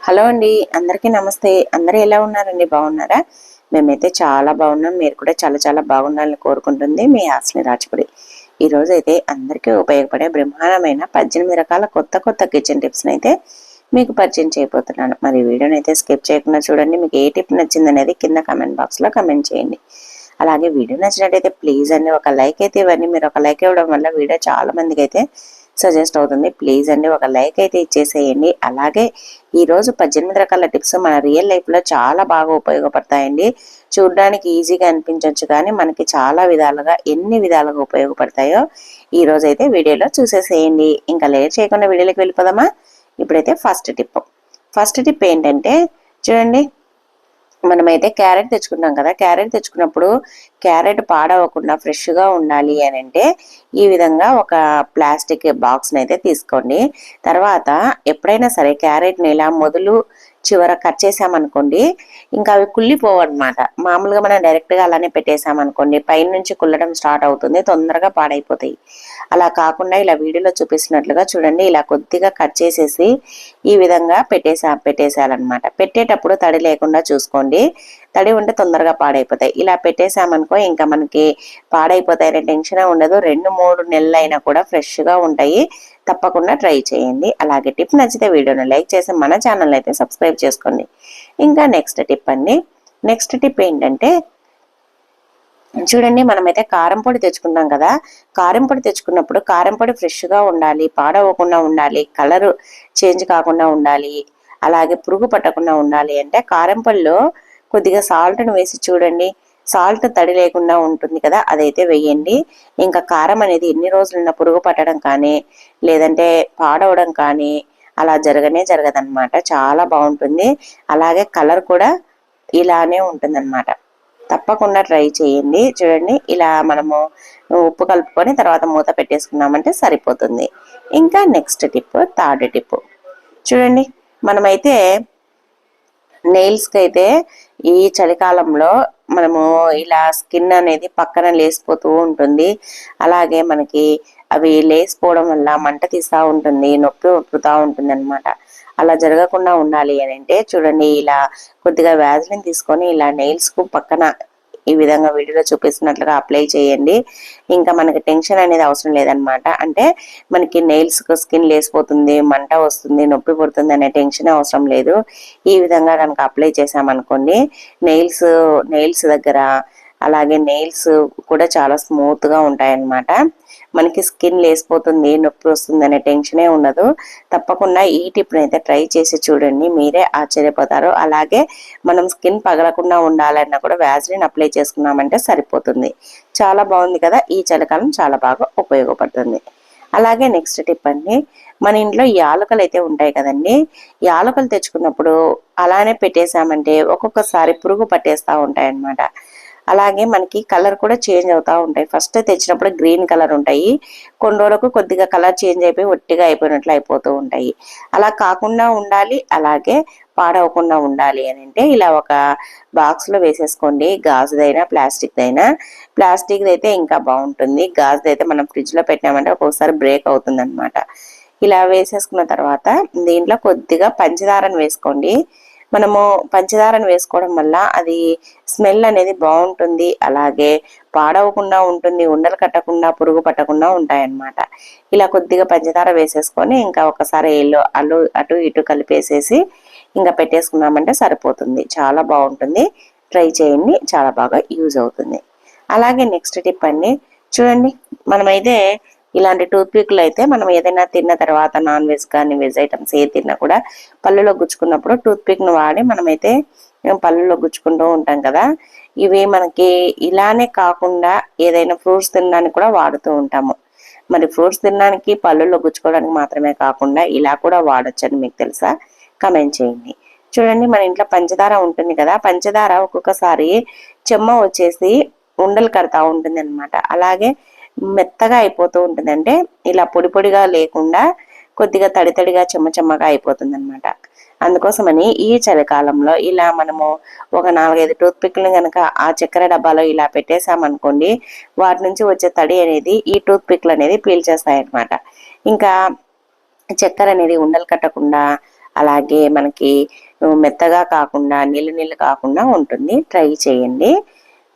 Hello అండి, అందరికీ నమస్తే. అందరూ ఎలా ఉన్నారండి? బాగున్నారా? మేమైతే చాలా బాగున్నాం. మీరు కూడా చాలా చాలా బాగుండాలని కోరుకుంటుంది మీ హాస్ని రాజపుడి. ఈ రోజు అయితే అందరికీ ఉపయోగపడే బ్రహ్మాండమైన 18 రకాల కొత్త కొత్త కిచెన్ టిప్స్ని అయితే మీకు పరిచయం చేయబోతున్నాను. మరి వీడియోని అయితే స్కిప్ చేయకుండా చూడండి. మీకు ఏ టిప్ నచ్చిందనేది కింద కమెంట్ బాక్స్లో కమెంట్ చేయండి. అలాగే వీడియో నచ్చినట్టయితే ప్లీజ్ అండి ఒక లైక్ అయితే ఇవ్వండి. మీరు ఒక లైక్ ఇవ్వడం వల్ల వీడియో చాలా మందికి అయితే సజెస్ట్ అవుతుంది. ప్లీజ్ అండి ఒక లైక్ అయితే ఇచ్చేసేయండి. అలాగే ఈరోజు 18 రకాల టిప్స్ మన రియల్ లైఫ్లో చాలా బాగా ఉపయోగపడతాయండి. చూడడానికి ఈజీగా అనిపించవచ్చు కానీ మనకి చాలా విధాలుగా ఎన్ని విధాలుగా ఉపయోగపడతాయో ఈరోజు అయితే వీడియోలో చూసేసేయండి. ఇంకా లేట్ చేయకుండా వీడియోలోకి వెళ్ళిపోదామా? ఇప్పుడైతే ఫస్ట్ టిప్ ఏంటంటే చూడండి, మనమైతే క్యారెట్ తెచ్చుకుంటాం కదా. క్యారెట్ తెచ్చుకున్నప్పుడు క్యారెట్ పాడవకుండా ఫ్రెష్గా ఉండాలి అని అంటే ఈ విధంగా ఒక ప్లాస్టిక్ బాక్స్ని అయితే తీసుకోండి. తర్వాత ఎప్పుడైనా సరే క్యారెట్ని ఇలా మొదలు చివర కట్ చేసామనుకోండి, ఇంకా అవి కుళ్ళిపోవన్నమాట. మామూలుగా మనం డైరెక్ట్గా అలానే పెట్టేసామనుకోండి, పైన నుంచి కుల్లడం స్టార్ట్ అవుతుంది, తొందరగా పాడైపోతాయి. అలా కాకుండా ఇలా వీడియోలో చూపిస్తున్నట్లుగా చూడండి, ఇలా కొద్దిగా కట్ చేసేసి ఈ విధంగా పెట్టేసేయాలన్నమాట. పెట్టేటప్పుడు తడి లేకుండా చూసుకోండి. తడి ఉంటే తొందరగా పాడైపోతాయి. ఇలా పెట్టేసామనుకో ఇంకా మనకి పాడైపోతాయనే టెన్షన్ ఉండదు. 2-3 నెలలు అయినా కూడా ఫ్రెష్గా ఉంటాయి. తప్పకుండా ట్రై చేయండి. అలాగే టిప్ నచ్చితే వీడియోని లైక్ చేసి మన ఛానల్ అయితే సబ్స్క్రైబ్ చేసుకోండి. ఇంకా నెక్స్ట్ టిప్ ఏంటంటే చూడండి, మనమైతే కారం పొడి తెచ్చుకుంటాం కదా. కారం పొడి తెచ్చుకున్నప్పుడు కారం పొడి ఫ్రెష్గా ఉండాలి, పాడవకుండా ఉండాలి, కలర్ చేంజ్ కాకుండా ఉండాలి, అలాగే పురుగు పట్టకుండా ఉండాలి అంటే కారం పొడిలో కొద్దిగా సాల్ట్ను వేసి చూడండి. సాల్ట్ తడి లేకుండా ఉంటుంది కదా, అదైతే వేయండి. ఇంకా కారం అనేది ఎన్ని రోజులున్న పురుగు పట్టడం కానీ లేదంటే పాడవడం కానీ అలా జరగదన్నమాట. చాలా బాగుంటుంది. అలాగే కలర్ కూడా ఇలానే ఉంటుందన్నమాట. తప్పకుండా ట్రై చేయండి. చూడండి, ఇలా మనము ఉప్పు కలుపుకొని తర్వాత మూత పెట్టేసుకున్నామంటే సరిపోతుంది. ఇంకా థర్డ్ టిప్ చూడండి, మనమైతే నెయిల్స్కి అయితే ఈ చలికాలంలో మనము ఇలా స్కిన్ అనేది పక్కన లేసిపోతూ ఉంటుంది. అలాగే మనకి అవి లేసిపోవడం వల్ల మంట తీస్తూ ఉంటుంది, నొప్పి పుడుతూ ఉంటుంది అనమాట. అలా జరగకుండా ఉండాలి అని అంటే చూడండి, ఇలా కొద్దిగా వ్యాజ్లిన్ తీసుకొని ఇలా నెయిల్స్ కు పక్కన ఈ విధంగా వీడియోలో చూపిస్తున్నట్లుగా అప్లై చేయండి. ఇంకా మనకి టెన్షన్ అనేది అవసరం లేదనమాట. అంటే మనకి నెయిల్స్ కు స్కిన్ లేసిపోతుంది, మంట వస్తుంది, నొప్పి పుడుతుంది అనే టెన్షన్ అవసరం లేదు. ఈ విధంగా కనుక అప్లై చేసామనుకోండి, నెయిల్స్ దగ్గర అలాగే నెయిల్స్ కూడా చాలా స్మూత్ గా ఉంటాయన్నమాట. మనకి స్కిన్ లేసిపోతుంది, నొప్పి వస్తుంది అనే టెన్షనే ఉండదు. తప్పకుండా ఈ టిప్ని అయితే ట్రై చేసి చూడండి, మీరే ఆశ్చర్యపోతారు. అలాగే మనం స్కిన్ పగలకుండా ఉండాలన్నా కూడా వ్యాజ్లిన్ అప్లై చేసుకున్నామంటే సరిపోతుంది. చాలా బాగుంది కదా. ఈ చలికాలం చాలా బాగా ఉపయోగపడుతుంది. అలాగే నెక్స్ట్ టిప్ అండి, మన ఇంట్లో యాలకులు అయితే ఉంటాయి కదండి. యాలకులు తెచ్చుకున్నప్పుడు అలానే పెట్టేసామంటే ఒక్కొక్కసారి పురుగు పట్టేస్తూ ఉంటాయి అన్నమాట. అలాగే మనకి కలర్ కూడా చేంజ్ అవుతూ ఉంటాయి. ఫస్ట్ తెచ్చినప్పుడు గ్రీన్ కలర్ ఉంటాయి, కొన్ని రోజులకు కొద్దిగా కలర్ చేంజ్ అయిపోయి ఒట్టిగా అయిపోయినట్లు అయిపోతూ ఉంటాయి. అలా కాకుండా ఉండాలి, అలాగే పాడవకుండా ఉండాలి అని అంటే ఇలా ఒక బాక్స్లో వేసేసుకోండి. గాజుదైనా ప్లాస్టిక్ అయితే ఇంకా బాగుంటుంది. గాజుదైతే మనం ఫ్రిడ్జ్లో పెట్టామంటే ఒక్కొక్కసారి బ్రేక్ అవుతుంది అనమాట. ఇలా వేసేసుకున్న తర్వాత దీంట్లో కొద్దిగా పంచదారను వేసుకోండి. మనము పంచదారను వేసుకోవడం వల్ల అది స్మెల్ అనేది బాగుంటుంది, అలాగే పాడవకుండా ఉంటుంది, ఉండలు కట్టకుండా పురుగు పట్టకుండా ఉంటాయన్నమాట. ఇలా కొద్దిగా పంచదార వేసేసుకొని ఇంకా ఒకసారి అటు ఇటు కలిపేసేసి ఇంకా పెట్టేసుకున్నామంటే సరిపోతుంది. చాలా బాగుంటుంది. ట్రై చేయండి, చాలా బాగా యూజ్ అవుతుంది. అలాగే నెక్స్ట్ టిప్ అండి, చూడండి, మనమైతే ఇలాంటి టూత్ పిక్లు అయితే మనం ఏదైనా తిన్న తర్వాత నాన్ వెజ్ కానీ వెజ్ ఐటమ్స్ ఏ తిన్నా కూడా పళ్ళులో గుచ్చుకున్నప్పుడు టూత్ పిక్ ను వాడి మనమైతే పళ్ళులో గుచ్చుకుంటూ ఉంటాం కదా. ఇవి మనకి ఇలానే కాకుండా ఏదైనా ఫ్రూట్స్ తినడానికి కూడా వాడుతూ ఉంటాము. మరి ఫ్రూట్స్ తినడానికి పళ్ళులో గుచ్చుకోవడానికి మాత్రమే కాకుండా ఇలా కూడా వాడొచ్చని మీకు తెలుసా? కమెంట్ చేయండి. చూడండి, మన ఇంట్లో పంచదార ఉంటుంది కదా, పంచదార ఒక్కొక్కసారి చెమ్మ వచ్చేసి ఉండలు కడతా ఉంటుంది అనమాట. అలాగే మెత్తగా అయిపోతూ ఉంటుంది, అంటే ఇలా పొడి పొడిగా లేకుండా కొద్దిగా తడితడిగా చెమ్మగా అయిపోతుంది అనమాట. అందుకోసమని ఈ చలికాలంలో ఇలా మనము ఒక 4-5 టూత్ పిక్లు కనుక ఆ చక్కెర డబ్బాలో ఇలా పెట్టేసామనుకోండి, వాటి నుంచి వచ్చే తడి అనేది ఈ టూత్ పిక్లు అనేది పీల్చేస్తాయి అనమాట. ఇంకా చక్కెర అనేది ఉండలు కట్టకుండా అలాగే మనకి మెత్తగా కాకుండా నీళ్ళు నీళ్ళు కాకుండా ఉంటుంది. ట్రై చేయండి.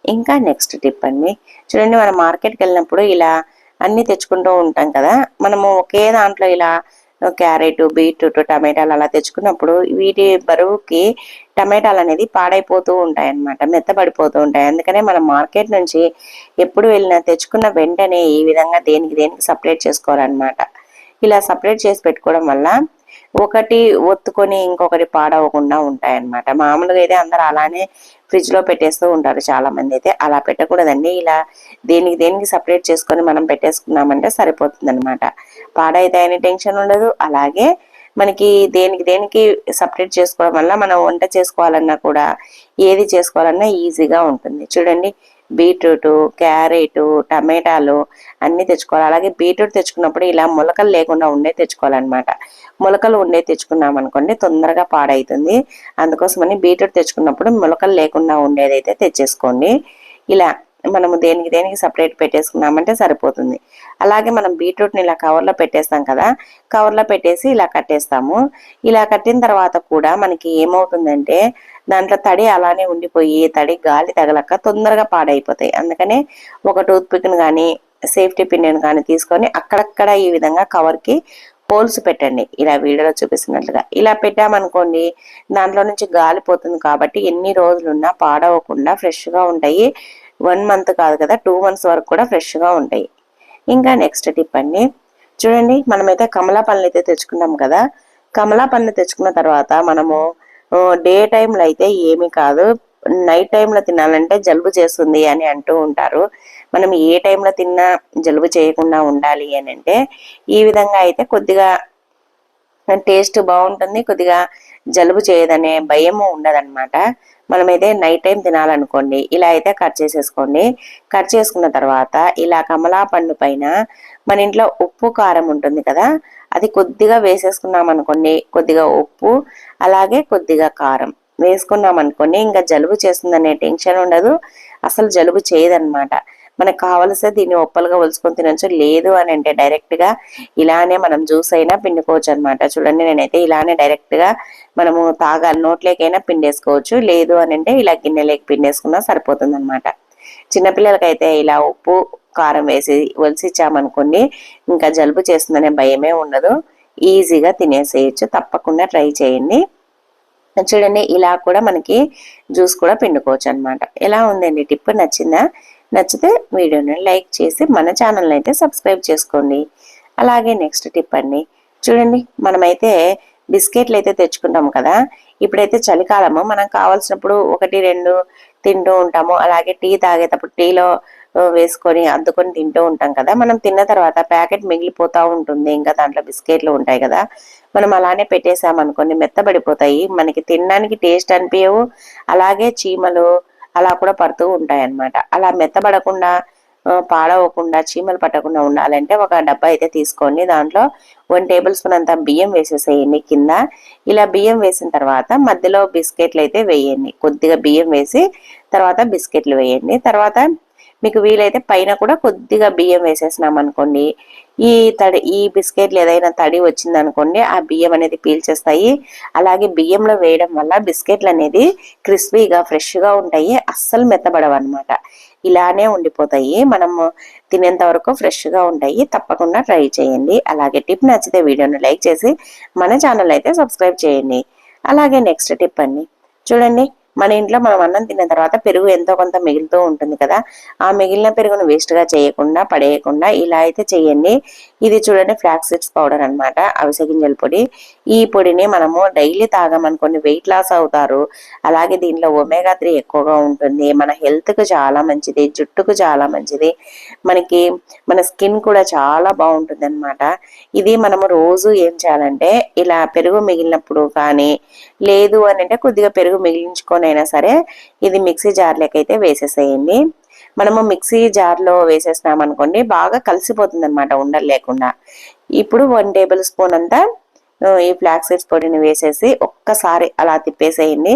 ఇంకా నెక్స్ట్ టిప్ అండి, చూడండి మనం మార్కెట్కి వెళ్ళినప్పుడు ఇలా అన్ని తెచ్చుకుంటూ ఉంటాం కదా, మనము ఒకే దాంట్లో ఇలా క్యారెట్, బీట్రూట్, టమాటాలు అలా తెచ్చుకున్నప్పుడు వీటి బరువుకి టమాటాలు అనేది పాడైపోతూ ఉంటాయి అన్నమాట, మెత్తబడిపోతూ ఉంటాయి. అందుకనే మనం మార్కెట్ నుంచి ఎప్పుడు వెళ్ళినా తెచ్చుకున్న వెంటనే ఈ విధంగా దేనికి దేనికి సపరేట్ చేసుకోవాలన్నమాట. ఇలా సపరేట్ చేసి పెట్టుకోవడం వల్ల ఒకటి ఒత్తుకొని ఇంకొకటి పాడవకుండా ఉంటాయన్నమాట. మామూలుగా అయితే అందరూ అలానే ఫ్రిడ్జ్ లో పెట్టేస్తూ ఉంటారు, చాలా మంది అయితే అలా పెట్టకూడదండి. ఇలా దేనికి దేనికి సపరేట్ చేసుకొని మనం పెట్టేసుకున్నామంటే సరిపోతుంది అనమాట. పాడైతాయని టెన్షన్ ఉండదు. అలాగే మనకి దేనికి దేనికి సపరేట్ చేసుకోవడం వల్ల మనం వంట చేసుకోవాలన్నా కూడా ఏది చేసుకోవాలన్నా ఈజీగా ఉంటుంది. చూడండి, బీట్రూట్, క్యారెట్, టమాటాలు అన్ని తెచ్చుకోవాలి. అలాగే బీట్రూట్ తెచ్చుకున్నప్పుడు ఇలా మొలకలు లేకుండా ఉండే తెచ్చుకోవాలన్నమాట. మొలకలు ఉండే తెచ్చుకున్నాం అనుకోండి తొందరగా పాడైతుంది. అందుకోసమని బీట్రూట్ తెచ్చుకున్నప్పుడు మొలకలు లేకుండా ఉండేదైతే తెచ్చేసుకోండి. ఇలా మనము దేనికి దేనికి సపరేట్ పెట్టేసుకున్నామంటే సరిపోతుంది. అలాగే మనం బీట్రూట్ని ఇలా కవర్లో పెట్టేస్తాం కదా, కవర్లో పెట్టేసి ఇలా కట్టేస్తాము. ఇలా కట్టిన తర్వాత కూడా మనకి ఏమవుతుందంటే దాంట్లో తడి అలానే ఉండిపోయి తడి గాలి తగలక తొందరగా పాడైపోతాయి. అందుకనే ఒక టూత్ పిక్ని కానీ సేఫ్టీ పిన్ కానీ తీసుకొని అక్కడక్కడ ఈ విధంగా కవర్కి హోల్స్ పెట్టండి. ఇలా వీడియోలో చూపిస్తున్నట్లుగా ఇలా పెట్టామనుకోండి దాంట్లో నుంచి గాలి పోతుంది కాబట్టి ఎన్ని రోజులున్నా పాడవకుండా ఫ్రెష్గా ఉంటాయి. 1 మంత్ కాదు కదా, 2 months వరకు కూడా ఫ్రెష్గా ఉంటాయి. ఇంకా నెక్స్ట్ టిప్ అండి, చూడండి మనమైతే కమలా పండ్లు అయితే తెచ్చుకున్నాం కదా, కమలా పండ్లు తెచ్చుకున్న తర్వాత మనము డే టైంలో అయితే ఏమీ కాదు, నైట్ టైంలో తినాలంటే జలుబు చేస్తుంది అని అంటూ ఉంటారు. మనం ఏ టైంలో తిన్నా జలుబు చేయకుండా ఉండాలి అని అంటే ఈ విధంగా అయితే కొద్దిగా టేస్ట్ బాగుంటుంది, కొద్దిగా జలుబు చేయదనే భయము ఉండదన్నమాట. మనమైతే నైట్ టైం తినాలనుకోండి ఇలా అయితే కట్ చేసేసుకోండి. కట్ చేసుకున్న తర్వాత ఇలా కమలా పండు పైన మన ఇంట్లో ఉప్పు కారం ఉంటుంది కదా, అది కొద్దిగా వేసేసుకున్నాం అనుకోండి, కొద్దిగా ఉప్పు అలాగే కొద్దిగా కారం వేసుకున్నాం అనుకోండి ఇంకా జలుబు చేస్తుందనే టెన్షన్ ఉండదు, అసలు జలుబు చేయదన్నమాట. మనకు కావలసే దీన్ని ఒప్పలుగా ఒలుచుకొని తినొచ్చు. లేదు అని అంటే డైరెక్ట్ గా ఇలానే మనం జ్యూస్ అయినా పిండుకోవచ్చు అనమాట. చూడండి నేనైతే ఇలానే డైరెక్ట్ గా మనము నోట్లేకైనా పిండేసుకోవచ్చు. లేదు అని అంటే ఇలా గిన్నెలోకి పిండేసుకున్నా సరిపోతుంది అనమాట. చిన్నపిల్లలకైతే ఇలా ఉప్పు కారం వేసి ఒలిసిచ్చామనుకోండి ఇంకా జలుబు చేస్తుందనే భయమే ఉండదు, ఈజీగా తినేసేయచ్చు. తప్పకుండా ట్రై చేయండి. చూడండి ఇలా కూడా మనకి జ్యూస్ కూడా పిండుకోవచ్చు అనమాట. ఎలా ఉందండి టిప్? నచ్చిందా? నచ్చితే వీడియోని లైక్ చేసి మన ఛానల్ని అయితే సబ్స్క్రైబ్ చేసుకోండి. అలాగే నెక్స్ట్ టిప్ అండి, చూడండి మనమైతే బిస్కెట్లు అయితే తెచ్చుకుంటాం కదా, ఇప్పుడైతే చలికాలము మనం కావాల్సినప్పుడు 1, 2 తింటూ ఉంటాము. అలాగే టీ తాగేటప్పుడు టీలో వేసుకొని అద్దుకొని తింటూ ఉంటాం కదా, మనం తిన్న తర్వాత ప్యాకెట్ మిగిలిపోతూ ఉంటుంది, ఇంకా దాంట్లో బిస్కెట్లు ఉంటాయి కదా, మనం అలానే పెట్టేసామనుకోండి మెత్తబడిపోతాయి, మనకి తినడానికి టేస్ట్ అనిపించవు. అలాగే చీమలు అలా కూడా పడుతూ ఉంటాయి అన్నమాట. అలా మెత్తబడకుండా పాడవకుండా చీమలు పట్టకుండా ఉండాలంటే ఒక డబ్బా అయితే తీసుకోండి. దాంట్లో 1 టేబుల్ స్పూన్ అంత బియ్యం వేసేసేయండి కింద. ఇలా బియ్యం వేసిన తర్వాత మధ్యలో బిస్కెట్లు అయితే వేయండి. కొద్దిగా బియ్యం వేసి తర్వాత బిస్కెట్లు వేయండి. తర్వాత మీకు వీలైతే పైన కూడా కొద్దిగా బియ్యం వేసేసినాం అనుకోండి, ఈ బిస్కెట్లు ఏదైనా తడి వచ్చిందనుకోండి ఆ బియ్యం అనేది పీల్చేస్తాయి. అలాగే బియ్యంలో వేయడం వల్ల బిస్కెట్లు అనేది క్రిస్పీగా ఫ్రెష్గా ఉంటాయి, అస్సలు మెత్తబడవు అనమాట. ఇలానే ఉండిపోతాయి, మనము తినేంత వరకు ఫ్రెష్గా ఉంటాయి. తప్పకుండా ట్రై చేయండి. అలాగే టిప్ నచ్చితే వీడియోని లైక్ చేసి మన ఛానల్ అయితే సబ్స్క్రైబ్ చేయండి. అలాగే నెక్స్ట్ టిప్ అండి, చూడండి మన ఇంట్లో మనం అన్నం తిన్న తర్వాత పెరుగు ఎంతో కొంత మిగులుతూ ఉంటుంది కదా, ఆ మిగిలిన పెరుగును వేస్ట్ గా చేయకుండా పడేయకుండా ఇలా అయితే చేయండి. ఇది చూడండి ఫ్లాక్స్ సీడ్స్ పౌడర్ అనమాట, అవిసె గింజల పొడి. ఈ పొడిని మనము డైలీ తాగామనుకోండి వెయిట్ లాస్ అవుతారు. అలాగే దీంట్లో ఒమేగా 3 ఎక్కువగా ఉంటుంది, మన హెల్త్ కు చాలా మంచిది, జుట్టుకు చాలా మంచిది, మనకి మన స్కిన్ కూడా చాలా బాగుంటుంది అనమాట. ఇది మనము రోజు ఏం చేయాలంటే ఇలా పెరుగు మిగిలినప్పుడు కానీ లేదు అని అంటే కొద్దిగా పెరుగు మిగిలించుకొని అయినా సరే ఇది మిక్సీ జార్లోకి అయితే వేసేసేయండి. మనము మిక్సీ జార్లో వేసేసినాం అనుకోండి బాగా కలిసిపోతుంది అనమాట ఉండలు లేకుండా. ఇప్పుడు 1 టేబుల్ స్పూన్ అంతా ఈ ఫ్లాక్స్ సీడ్స్ పొడిని వేసేసి ఒక్కసారి అలా తిప్పేసేయండి,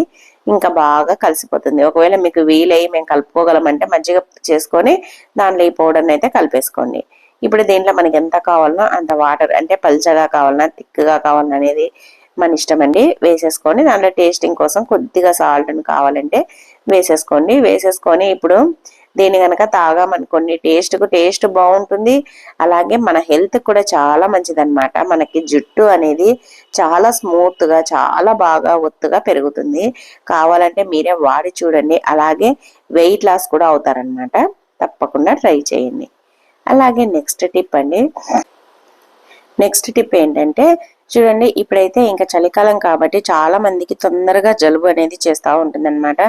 ఇంకా బాగా కలిసిపోతుంది. ఒకవేళ మీకు వీలయ్యి మేము కలుపుకోగలమంటే మజ్జిగ చేసుకొని దాంట్లో ఈ పౌడర్ని అయితే కలిపేసుకోండి. ఇప్పుడు దీంట్లో మనకి ఎంత కావాలనో అంత వాటర్, అంటే పల్చగా కావాలన్నా థిక్గా కావాలన్నా అనేది మన ఇష్టం అండి. వేసేసుకొని దాంట్లో టేస్టింగ్ కోసం కొద్దిగా సాల్ట్ కావాలంటే వేసేసుకోండి. వేసేసుకొని ఇప్పుడు దీన్ని కనుక తాగామనుకోండి టేస్ట్ బాగుంటుంది. అలాగే మన హెల్త్ కూడా చాలా మంచిదన్నమాట. మనకి జుట్టు అనేది చాలా స్మూత్ గా చాలా బాగా ఒత్తుగా పెరుగుతుంది. కావాలంటే మీరే వాడి చూడండి. అలాగే వెయిట్ లాస్ కూడా అవుతారనమాట. తప్పకుండా ట్రై చేయండి. అలాగే నెక్స్ట్ టిప్ ఏంటంటే చూడండి, ఇప్పుడైతే ఇంకా చలికాలం కాబట్టి చాలా మందికి తొందరగా జలుబు అనేది చేస్తూ ఉంటుందన్నమాట.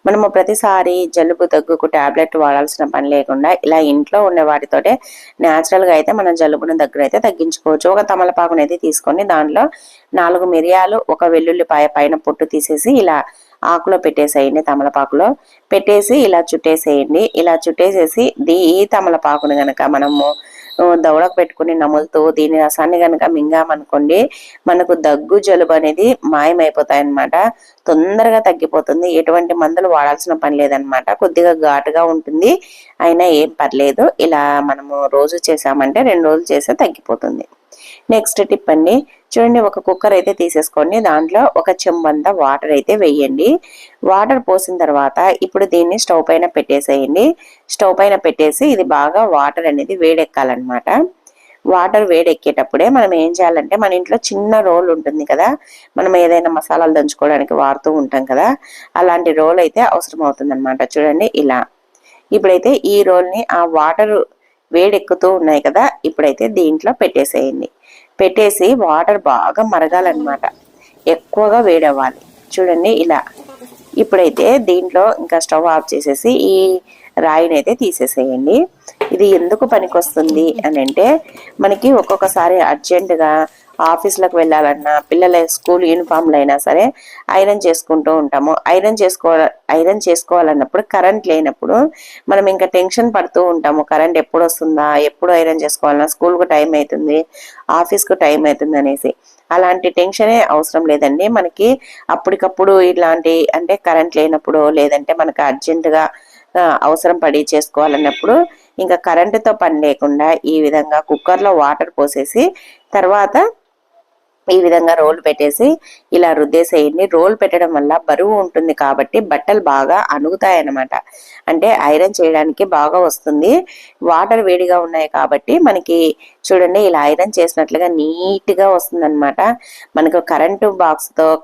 మనము ప్రతిసారి జలుబు దగ్గుకు టాబ్లెట్ వాడాల్సిన పని లేకుండా ఇలా ఇంట్లో ఉండే వాటితోటే న్యాచురల్గా అయితే మనం జలుబును దగ్గర అయితే తగ్గించుకోవచ్చు. ఒక తమలపాకును అయితే తీసుకొని దాంట్లో 4 మిరియాలు, ఒక వెల్లుల్లిపాయ పైన పొట్టు తీసేసి ఇలా ఆకులో పెట్టేసేయండి. తమలపాకులో పెట్టేసి ఇలా చుట్టేసేయండి. ఇలా చుట్టేసేసి ఈ తమలపాకును గనక మనము దవడకు పెట్టుకుని నములుతూ దీని రసాన్ని కనుక మింగామనుకోండి, మనకు దగ్గు జలుబు అనేది మాయమైపోతాయి అన్నమాట. తొందరగా తగ్గిపోతుంది. ఎటువంటి మందులు వాడాల్సిన పని లేదనమాట. కొద్దిగా ఘాటుగా ఉంటుంది, అయినా ఏం పర్లేదు. ఇలా మనము రోజు చేసామంటే 2 రోజులు చేస్తే తగ్గిపోతుంది. నెక్స్ట్ టిప్ అండి, చూడండి, ఒక కుక్కర్ అయితే తీసేసుకోండి. దాంట్లో ఒక చెంబంతా వాటర్ అయితే వేయండి. వాటర్ పోసిన తర్వాత ఇప్పుడు దీన్ని స్టవ్ పైన పెట్టేసేయండి. స్టవ్ పైన పెట్టేసి ఇది బాగా వాటర్ అనేది వేడెక్కాలన్నమాట. వాటర్ వేడెక్కేటప్పుడే మనం ఏం చేయాలంటే, మన ఇంట్లో చిన్న రోల్ ఉంటుంది కదా, మనం ఏదైనా మసాలాలు దంచుకోవడానికి వాడుతూ ఉంటాం కదా, అలాంటి రోల్ అయితే అవసరం అవుతుంది అనమాట. చూడండి ఇలా. ఇప్పుడైతే ఈ రోల్ని ఆ వాటర్ వేడెక్కుతూ ఉన్నాయి కదా, ఇప్పుడైతే దీంట్లో పెట్టేసేయండి. పెట్టేసి వాటర్ బాగా మరగాలన్నమాట. ఎక్కువగా వేడవ్వాలి. చూడండి ఇలా. ఇప్పుడైతే దీంట్లో ఇంకా స్టవ్ ఆఫ్ చేసేసి ఈ రాయిని అయితే తీసేసేయండి. ఇది ఎందుకు పనికొస్తుంది అని అంటే, మనకి ఒక్కొక్కసారి అర్జెంటుగా ఆఫీసులకు వెళ్ళాలన్నా, పిల్లల స్కూల్ యూనిఫామ్లు అయినా సరే ఐరన్ చేసుకుంటూ ఉంటాము. ఐరన్ చేసుకోవాలన్నప్పుడు కరెంట్ లేనప్పుడు మనం ఇంకా టెన్షన్ పడుతూ ఉంటాము. కరెంట్ ఎప్పుడు వస్తుందా, ఎప్పుడు ఐరన్ చేసుకోవాలన్నా, స్కూల్కు టైం అవుతుంది, ఆఫీస్కు టైం అవుతుంది అనేసి. అలాంటి టెన్షనే అవసరం లేదండి. మనకి అప్పటికప్పుడు ఇలాంటి అంటే కరెంట్ లేనప్పుడు, లేదంటే మనకు అర్జెంటుగా అవసరం పడి చేసుకోవాలన్నప్పుడు ఇంకా కరెంటుతో పని లేకుండా ఈ విధంగా కుక్కర్లో వాటర్ పోసేసి తర్వాత ఈ విధంగా రోల్ పెట్టేసి ఇలా రుద్దేసేయండి. రోల్ పెట్టడం వల్ల బరువు ఉంటుంది కాబట్టి బట్టలు బాగా అణుగుతాయి అన్నమాట. అంటే ఐరన్ చేయడానికి బాగా వస్తుంది. వాటర్ వేడిగా ఉన్నాయి కాబట్టి మనకి చూడండి ఇలా ఐరన్ చేసినట్లుగా నీట్గా వస్తుంది అనమాట. మనకు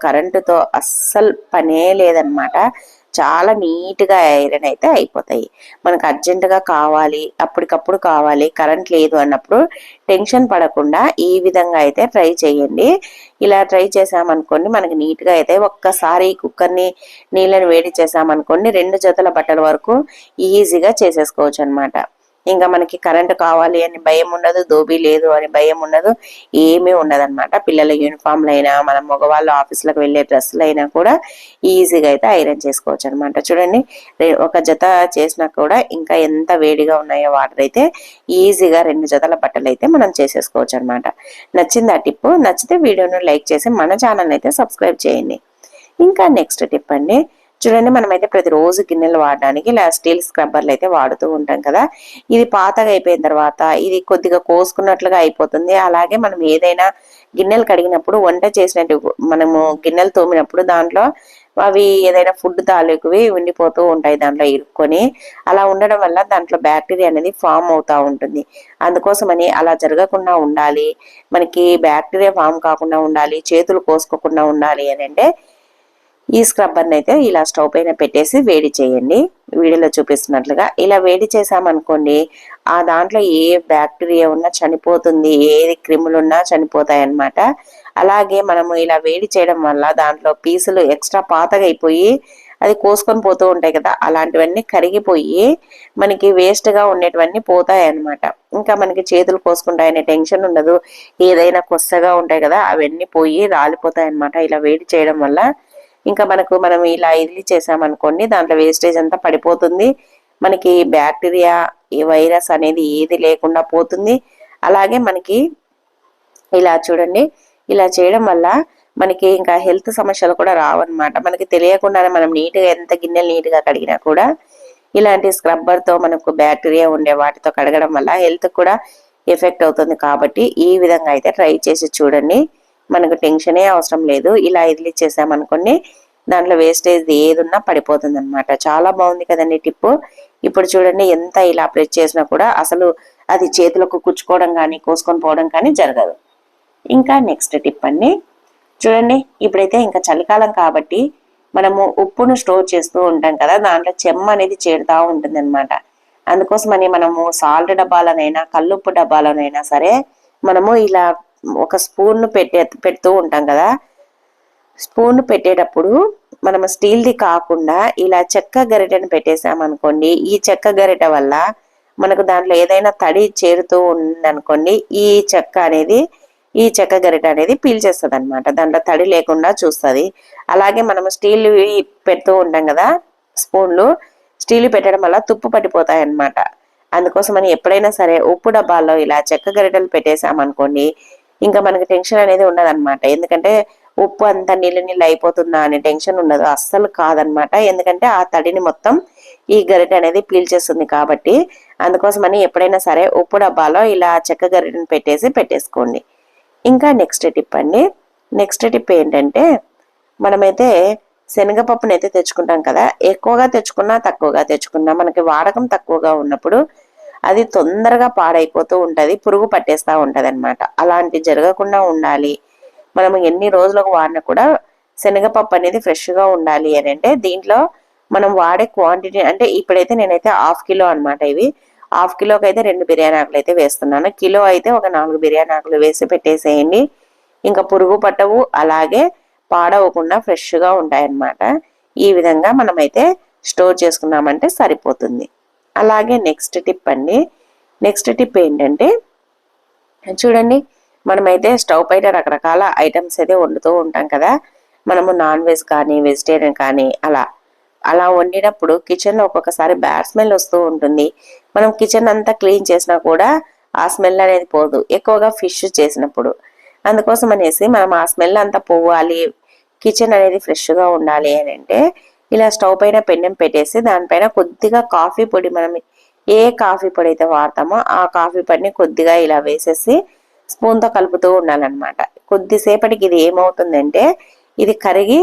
కరెంటుతో అస్సలు పనే లేదనమాట. చాలా నీట్గా ఐరన్ అయితే అయిపోతాయి. మనకు అర్జెంటుగా కావాలి, అప్పటికప్పుడు కావాలి, కరెంట్ లేదు అన్నప్పుడు టెన్షన్ పడకుండా ఈ విధంగా అయితే ట్రై చేయండి. ఇలా ట్రై చేసామనుకోండి, మనకి నీట్గా అయితే ఒక్కసారి కుక్కర్ని నీళ్ళని వేడి చేసామనుకోండి 2 జతల బట్టల వరకు ఈజీగా చేసేసుకోవచ్చు అనమాట. ఇంకా మనకి కరెంట్ కావాలి అని భయం ఉండదు, దోబీ లేదు అని భయం ఉండదు, ఏమీ ఉండదన్నమాట. పిల్లల యూనిఫామ్లు అయినా, మన మగవాళ్ళు ఆఫీసులకు వెళ్ళే డ్రెస్సులు అయినా కూడా ఈజీగా అయితే ఐరన్ చేసుకోవచ్చు అనమాట. చూడండి, ఒక జత చేసినా కూడా ఇంకా ఎంత వేడిగా ఉన్నాయో వాటర్ అయితే ఈజీగా 2 జతల బట్టలు అయితే మనం చేసేసుకోవచ్చు అనమాట. నచ్చింది ఆ టిప్? నచ్చితే వీడియోను లైక్ చేసి మన ఛానల్ అయితే సబ్స్క్రైబ్ చేయండి. ఇంకా నెక్స్ట్ టిప్ అండి, చూడండి, మనమైతే ప్రతిరోజు గిన్నెలు వాడడానికి ఇలా స్టీల్ స్క్రబ్బర్లు అయితే వాడుతూ ఉంటాం కదా. ఇది పాతగా అయిపోయిన తర్వాత ఇది కొద్దిగా కోసుకున్నట్లుగా అయిపోతుంది. అలాగే మనం ఏదైనా గిన్నెలు కడిగినప్పుడు, వంట చేసినట్టు మనము గిన్నెలు తోమినప్పుడు దాంట్లో అవి ఏదైనా ఫుడ్ తాలూకువి ఉండిపోతూ ఉంటాయి దాంట్లో ఇరుక్కొని. అలా ఉండడం వల్ల దాంట్లో బ్యాక్టీరియా అనేది ఫామ్ అవుతా ఉంటుంది. అందుకోసమని అలా జరగకుండా ఉండాలి, మనకి బ్యాక్టీరియా ఫామ్ కాకుండా ఉండాలి, చేతులు కోసుకోకుండా ఉండాలి అని అంటే ఈ స్క్రబ్బర్ని అయితే ఇలా స్టవ్ పైన పెట్టేసి వేడి చేయండి. వీడియోలో చూపిస్తున్నట్లుగా ఇలా వేడి చేసామనుకోండి, ఆ దాంట్లో ఏ బ్యాక్టీరియా ఉన్నా చనిపోతుంది, ఏది క్రిములు ఉన్నా చనిపోతాయి అన్నమాట. అలాగే మనము ఇలా వేడి చేయడం వల్ల దాంట్లో పీసులు ఎక్స్ట్రా పాతగా అయిపోయి అది కోసుకొని పోతూ ఉంటాయి కదా, అలాంటివన్నీ కరిగిపోయి మనకి వేస్ట్ గా ఉండేటివన్నీ పోతాయి అన్నమాట. ఇంకా మనకి చేతులు కోసుకుంటాయనే టెన్షన్ ఉండదు. ఏదైనా కొత్తగా ఉంటాయి కదా, అవన్నీ పోయి రాలిపోతాయి అన్నమాట ఇలా వేడి చేయడం వల్ల. ఇంకా మనం ఇలా ఇడ్లీ చేసామనుకోండి, దాంట్లో వేస్టేజ్ అంతా పడిపోతుంది. మనకి బ్యాక్టీరియా, ఈ వైరస్ అనేది ఏది లేకుండా పోతుంది. అలాగే మనకి ఇలా చూడండి, ఇలా చేయడం వల్ల మనకి ఇంకా హెల్త్ సమస్యలు కూడా రావన్నమాట. మనకి తెలియకుండానే మనం నీట్గా ఎంత గిన్నెలు నీట్గా కడిగినా కూడా ఇలాంటి స్క్రబ్బర్తో మనకు బ్యాక్టీరియా ఉండే వాటితో కడగడం వల్ల హెల్త్ కూడా ఎఫెక్ట్ అవుతుంది. కాబట్టి ఈ విధంగా అయితే ట్రై చేసి చూడండి. మనకు టెన్షనే అవసరం లేదు. ఇలా ఇదిలిచ్చేసామనుకోండి దాంట్లో వేస్టేజ్ ఏది ఉన్నా పడిపోతుంది అనమాట. చాలా బాగుంది కదండి టిప్పు. ఇప్పుడు చూడండి ఎంత ఇలా ప్రెస్ చేసినా కూడా అసలు అది చేతులకు కుచ్చుకోవడం కానీ కోసుకొని పోవడం కానీ జరగదు. ఇంకా నెక్స్ట్ టిప్ అండి, చూడండి ఇప్పుడైతే ఇంకా చలికాలం కాబట్టి మనము ఉప్పును స్టోర్ చేస్తూ ఉంటాం కదా, దాంట్లో చెమ్మ అనేది చేరుతా ఉంటుంది అనమాట. అందుకోసమని మనము సాల్ట్ డబ్బాలోనైనా కల్లుప్పు డబ్బాలోనైనా సరే మనము ఇలా ఒక స్పూన్ పెడుతూ ఉంటాం కదా. స్పూన్ పెట్టేటప్పుడు మనం స్టీల్ది కాకుండా ఇలా చెక్క గరిటెను పెట్టేసామనుకోండి, ఈ చెక్క గరిటె వల్ల మనకు దాంట్లో ఏదైనా తడి చేరుతూ ఉందనుకోండి, ఈ చెక్క గరిటె అనేది పీల్చేస్తుంది అనమాట. దాంట్లో తడి లేకుండా చూస్తుంది. అలాగే మనం స్టీల్ పెడుతూ ఉంటాం కదా స్పూన్లు, స్టీల్ పెట్టడం వల్ల తుప్పు పట్టిపోతాయి అన్నమాట. అందుకోసమని ఎప్పుడైనా సరే ఉప్పు డబ్బాల్లో ఇలా చెక్క గరిటెలు పెట్టేసామనుకోండి, ఇంకా మనకి టెన్షన్ అనేది ఉండదన్నమాట. ఎందుకంటే ఉప్పు అంతా నీళ్ళు అయిపోతుందా అనే టెన్షన్ ఉండదు, అస్సలు కాదనమాట. ఎందుకంటే ఆ తడిని మొత్తం ఈ గరిటె అనేది పీల్చేస్తుంది కాబట్టి. అందుకోసమని ఎప్పుడైనా సరే ఉప్పు డబ్బాలో ఇలా చెక్క గరిటెని పెట్టేసుకోండి. ఇంకా నెక్స్ట్ టిప్ అండి, నెక్స్ట్ టిప్ ఏంటంటే మనమైతే శనగపప్పునైతే తెచ్చుకుంటాం కదా, ఎక్కువగా తెచ్చుకున్నా తక్కువగా తెచ్చుకున్నా మనకి వాడకం తక్కువగా ఉన్నప్పుడు అది తొందరగా పాడైపోతూ ఉంటది, పురుగు పట్టేస్తూ ఉంటది అనమాట. అలాంటి జరగకుండా ఉండాలి, మనము ఎన్ని రోజులకు వాడినా కూడా శనగపప్పు అనేది ఫ్రెష్గా ఉండాలి అని అంటే దీంట్లో మనం వాడే క్వాంటిటీ అంటే ఇప్పుడైతే నేనైతే 1/2 కిలో అనమాట. ఇవి 1/2 కిలోకి అయితే 2 బిర్యానీ ఆకులు అయితే వేస్తున్నాను. కిలో అయితే ఒక 4 బిర్యానీ ఆకులు వేసి పెట్టేసేయండి. ఇంకా పురుగు పట్టవు, అలాగే పాడవకుండా ఫ్రెష్గా ఉంటాయన్నమాట. ఈ విధంగా మనమైతే స్టోర్ చేసుకున్నామంటే సరిపోతుంది. అలాగే నెక్స్ట్ టిప్ అండి, నెక్స్ట్ టిప్ ఏంటంటే చూడండి మనమైతే స్టవ్ పైన రకరకాల ఐటమ్స్ అయితే వండుతూ ఉంటాం కదా. మనము నాన్ వెజ్ కానీ వెజిటేరియన్ కానీ అలా వండినప్పుడు కిచెన్లో ఒక్కొక్కసారి బ్యాడ్ స్మెల్ వస్తూ ఉంటుంది. మనం కిచెన్ అంతా క్లీన్ చేసినా కూడా ఆ స్మెల్ అనేది పోదు, ఎక్కువగా ఫిష్ చేసినప్పుడు. అందుకోసం అనేసి మనం ఆ స్మెల్ అంతా పోవాలి, కిచెన్ అనేది ఫ్రెష్గా ఉండాలి అని అంటే ఇలా స్టవ్ పైన పెన్నెం పెట్టేసి దానిపైన కొద్దిగా కాఫీ పొడి, మనం ఏ కాఫీ పొడి అయితే వాడతామో ఆ కాఫీ పొడిని కొద్దిగా ఇలా వేసేసి స్పూన్తో కలుపుతూ ఉండాలన్నమాట. కొద్దిసేపటికి ఇది ఏమవుతుందంటే ఇది కరిగి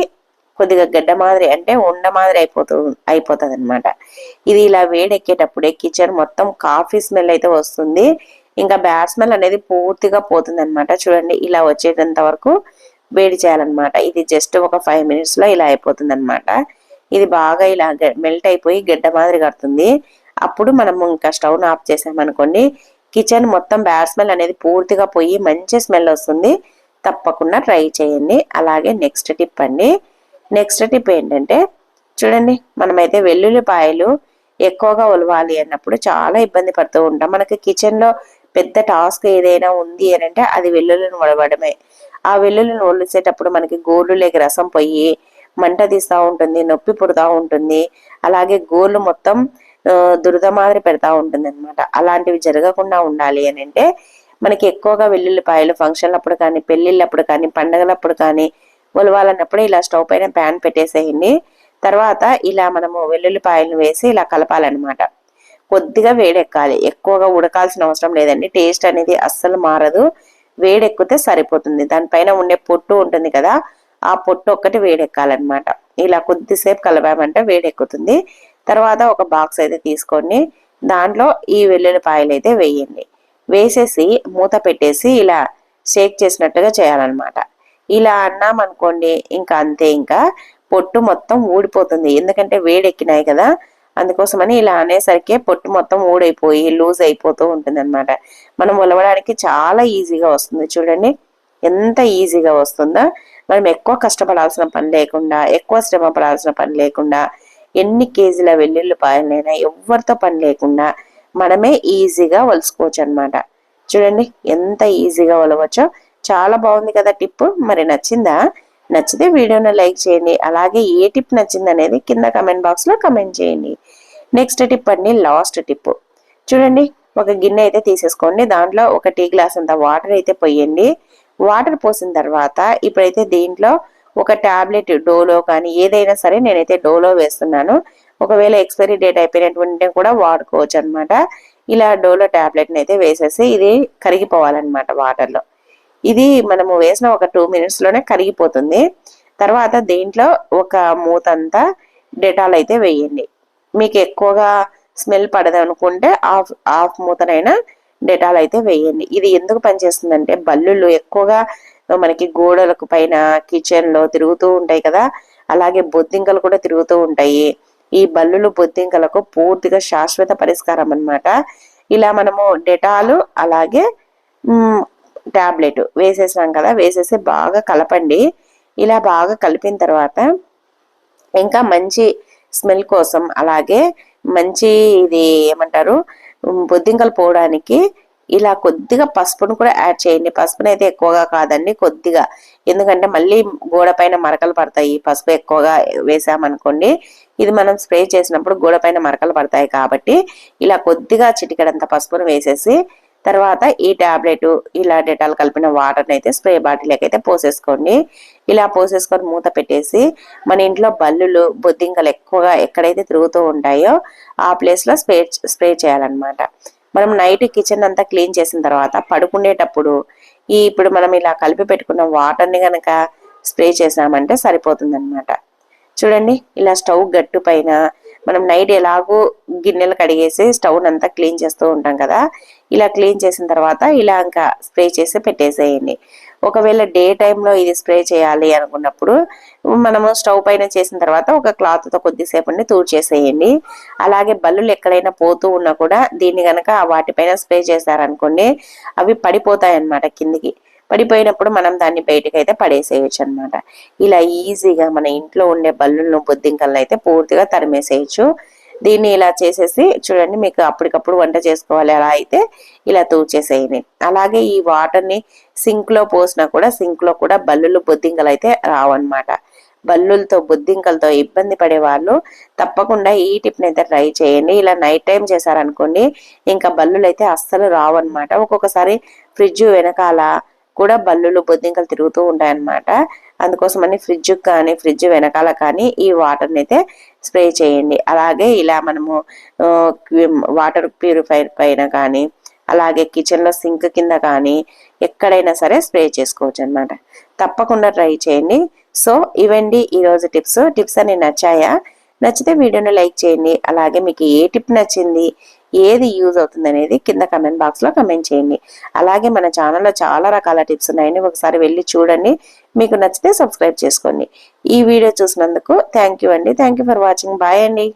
కొద్దిగా గడ్డ మాదిరి అంటే ఉండ మాదిరి అయిపోతుంది అనమాట. ఇది ఇలా వేడెక్కేటప్పుడే కిచెన్ మొత్తం కాఫీ స్మెల్ అయితే వస్తుంది, ఇంకా బ్యాడ్ స్మెల్ అనేది పూర్తిగా పోతుంది అనమాట. చూడండి ఇలా వచ్చేటంత వరకు వేడి చేయాలన్నమాట. ఇది జస్ట్ ఒక 5 minutes లో ఇలా అయిపోతుంది అనమాట. ఇది బాగా ఇలా మెల్ట్ అయిపోయి గడ్డ మాదిరి కడుతుంది. అప్పుడు మనము ఇంకా స్టవ్ ఆఫ్ చేసామనుకోండి, కిచెన్ మొత్తం బ్యాడ్ స్మెల్ అనేది పూర్తిగా పోయి మంచి స్మెల్ వస్తుంది. తప్పకుండా ట్రై చేయండి. అలాగే నెక్స్ట్ టిప్ అండి, నెక్స్ట్ టిప్ ఏంటంటే చూడండి మనమైతే వెల్లుల్లిపాయలు ఎక్కువగా ఒలవాలి అన్నప్పుడు చాలా ఇబ్బంది పడుతూ ఉంటాం. మనకి కిచెన్లో పెద్ద టాస్క్ ఏదైనా ఉంది అని అంటే అది వెల్లుల్లిని ఒలవడమే. ఆ వెల్లుల్లిని ఒలిసేటప్పుడు మనకి గోర్లు లేక రసం పోయి మంట తీస్తూ ఉంటుంది, నొప్పి పుడుతూ ఉంటుంది, అలాగే గోర్లు మొత్తం దురద మాదిరి పెడతా ఉంటుంది అనమాట. అలాంటివి జరగకుండా ఉండాలి అని అంటే మనకి ఎక్కువగా వెల్లుల్లిపాయలు ఫంక్షన్లప్పుడు కానీ పెళ్లిళ్ళప్పుడు కానీ పండగలప్పుడు కానీ ఒలవాలన్నప్పుడు ఇలా స్టవ్ పైన ప్యాన్ పెట్టేసేయండి. తర్వాత ఇలా మనము వెల్లుల్లిపాయలను వేసి ఇలా కలపాలన్నమాట. కొద్దిగా వేడెక్కాలి, ఎక్కువగా ఉడకాల్సిన అవసరం లేదండి. టేస్ట్ అనేది అస్సలు మారదు, వేడెక్కితే సరిపోతుంది. దానిపైన ఉండే పొట్టు ఉంటుంది కదా, ఆ పొట్టు ఒక్కటి వేడెక్కాలన్నమాట. ఇలా కొద్దిసేపు కలపామంటే వేడెక్కుతుంది. తర్వాత ఒక బాక్స్ అయితే తీసుకోండి, దాంట్లో ఈ వెల్లుల్లిపాయలు అయితే వేయండి. వేసేసి మూత పెట్టేసి ఇలా షేక్ చేసినట్టుగా చేయాలన్నమాట. ఇలా అన్నామనుకోండి ఇంకా అంతే, ఇంకా పొట్టు మొత్తం ఊడిపోతుంది. ఎందుకంటే వేడెక్కినాయి కదా, అందుకోసమని ఇలా అనేసరికి పొట్టు మొత్తం ఊడైపోయి లూజ్ అయిపోతూ ఉంటుంది అనమాట. మనం ఒలవడానికి చాలా ఈజీగా వస్తుంది. చూడండి ఎంత ఈజీగా వస్తుందో. మనం ఎక్కువ కష్టపడాల్సిన పని లేకుండా, ఎక్కువ శ్రమ పడాల్సిన పని లేకుండా, ఎన్ని కేజీల వెల్లుల్లిపాయలైనా ఎవరితో పని లేకుండా మనమే ఈజీగా ఒలుసుకోవచ్చు అనమాట. చూడండి ఎంత ఈజీగా ఒలవచ్చో. చాలా బాగుంది కదా టిప్. మరి నచ్చిందా? నచ్చితే వీడియోని లైక్ చేయండి. అలాగే ఏ టిప్ నచ్చింది అనేది కింద కమెంట్ బాక్స్ లో కమెంట్ చేయండి. నెక్స్ట్ టిప్ అండి, లాస్ట్ టిప్. చూడండి ఒక గిన్నె అయితే తీసేసుకోండి, దాంట్లో ఒక టీ గ్లాస్ అంత వాటర్ అయితే పోయండి. వాటర్ పోసిన తర్వాత ఇప్పుడైతే దీంట్లో ఒక టాబ్లెట్ డోలో కానీ ఏదైనా సరే, నేనైతే డోలో వేస్తున్నాను. ఒకవేళ ఎక్స్పైరీ డేట్ అయిపోయినటువంటి కూడా వాడుకోవచ్చు అనమాట. ఇలా డోలో టాబ్లెట్ని అయితే వేసేసి ఇది కరిగిపోవాలన్నమాట వాటర్లో. ఇది మనము వేసిన ఒక 2 మినిట్స్ లోనే కరిగిపోతుంది. తర్వాత దీంట్లో ఒక మూతంతా డెటాల్ అయితే వేయండి. మీకు ఎక్కువగా స్మెల్ పడదు అనుకుంటే హాఫ్ మూతనైనా డెటాల్ అయితే వేయండి. ఇది ఎందుకు పనిచేస్తుందంటే బల్లులు ఎక్కువగా మనకి గోడలకు పైన కిచెన్ లో తిరుగుతూ ఉంటాయి కదా, అలాగే బొద్దింకలు కూడా తిరుగుతూ ఉంటాయి. ఈ బల్లులు బొద్దింకలకు పూర్తిగా శాశ్వత పరిష్కారం అన్నమాట. ఇలా మనము డెటాలు అలాగే టాబ్లెట్ వేసేసాం కదా, వేసేసి బాగా కలపండి. ఇలా బాగా కలిపిన తర్వాత ఇంకా మంచి స్మెల్ కోసం అలాగే మంచి ఇది ఏమంటారు బొద్దింకలు పోవడానికి ఇలా కొద్దిగా పసుపును కూడా యాడ్ చేయండి. పసుపును అయితే ఎక్కువగా కాదండి, కొద్దిగా. ఎందుకంటే మళ్ళీ గోడ పైన మరకలు పడతాయి పసుపు ఎక్కువగా వేసామనుకోండి. ఇది మనం స్ప్రే చేసినప్పుడు గోడ పైన మరకలు పడతాయి కాబట్టి ఇలా కొద్దిగా చిటికెడంత పసుపును వేసేసి తర్వాత ఈ టాబ్లెట్ ఇలా డెటాల్ కలిపిన వాటర్ని అయితే స్ప్రే బాటిల్కి అయితే పోసేసుకోండి. ఇలా పోసేసుకొని మూత పెట్టేసి మన ఇంట్లో బల్లులు బొద్దింకలు ఎక్కువగా ఎక్కడైతే తిరుగుతూ ఉంటాయో ఆ ప్లేస్ లో స్ప్రే చేయాలన్నమాట. మనం నైట్ కిచెన్ అంతా క్లీన్ చేసిన తర్వాత పడుకునేటప్పుడు ఇప్పుడు మనం ఇలా కలిపి పెట్టుకున్న వాటర్ని గనక స్ప్రే చేసామంటే సరిపోతుంది అనమాట. చూడండి, ఇలా స్టవ్ గట్టు పైన మనం నైట్ ఎలాగో గిన్నెలు కడిగేసి స్టవ్ అంతా క్లీన్ చేస్తూ ఉంటాం కదా, ఇలా క్లీన్ చేసిన తర్వాత ఇలా ఇంకా స్ప్రే చేసి పెట్టేసేయండి. ఒకవేళ డే టైంలో ఇది స్ప్రే చేయాలి అనుకున్నప్పుడు మనము స్టవ్ పైన చేసిన తర్వాత ఒక క్లాత్తో కొద్దిసేపు తూడ్చేసేయండి. అలాగే బల్లులు ఎక్కడైనా పోతూ ఉన్నా కూడా దీన్ని గనక వాటిపైన స్ప్రే చేశారనుకోండి అవి పడిపోతాయి అన్నమాట కిందికి. పడిపోయినప్పుడు మనం దాన్ని బయటకు అయితే పడేసేయచ్చు అనమాట. ఇలా ఈజీగా మన ఇంట్లో ఉండే బల్లులను బొద్దింకలను అయితే పూర్తిగా తరిమేసేయచ్చు. దీన్ని ఇలా చేసేసి చూడండి, మీకు అప్పటికప్పుడు వంట చేసుకోవాలి అలా అయితే ఇలా తూచేసేయండి. అలాగే ఈ వాటర్ని సింక్ లో పోసినా కూడా సింక్ లో కూడా బల్లులు బొద్దింకలు అయితే రావన్నమాట. బల్లులతో బొద్దింకలతో ఇబ్బంది పడే వాళ్ళు తప్పకుండా ఈ టిప్ అయితే ట్రై చేయండి. ఇలా నైట్ టైం చేశారనుకోండి ఇంకా బల్లులు అయితే అస్సలు రావన్నమాట. ఒక్కొక్కసారి ఫ్రిడ్జ్ వెనకాల కూడా బల్లులు బొద్దింకలు తిరుగుతూ ఉంటాయన్నమాట. అందుకోసమని ఫ్రిడ్జ్ కానీ ఫ్రిడ్జ్ వెనకాల కానీ ఈ వాటర్ని అయితే స్ప్రే చేయండి. అలాగే ఇలా మనము వాటర్ ప్యూరిఫైర్ పైన కానీ అలాగే కిచెన్ లో సింక్ కింద కానీ ఎక్కడైనా సరే స్ప్రే చేసుకోవచ్చు అనమాట. తప్పకుండా ట్రై చేయండి. సో ఇవండి ఈరోజు టిప్స్ అని నచ్చాయా? నచ్చితే వీడియోని లైక్ చేయండి. అలాగే మీకు ఏ టిప్ నచ్చింది, ఏది యూజ్ అవుతుంది అనేది కింద కమెంట్ బాక్స్ లో కమెంట్ చేయండి. అలాగే మన ఛానల్లో చాలా రకాల టిప్స్ ఉన్నాయండి, ఒకసారి వెళ్ళి చూడండి. మీకు నచ్చితే సబ్స్క్రైబ్ చేసుకోండి. ఈ వీడియో చూసినందుకు థ్యాంక్ యూ అండి. Thank you for watching. Bye అండి.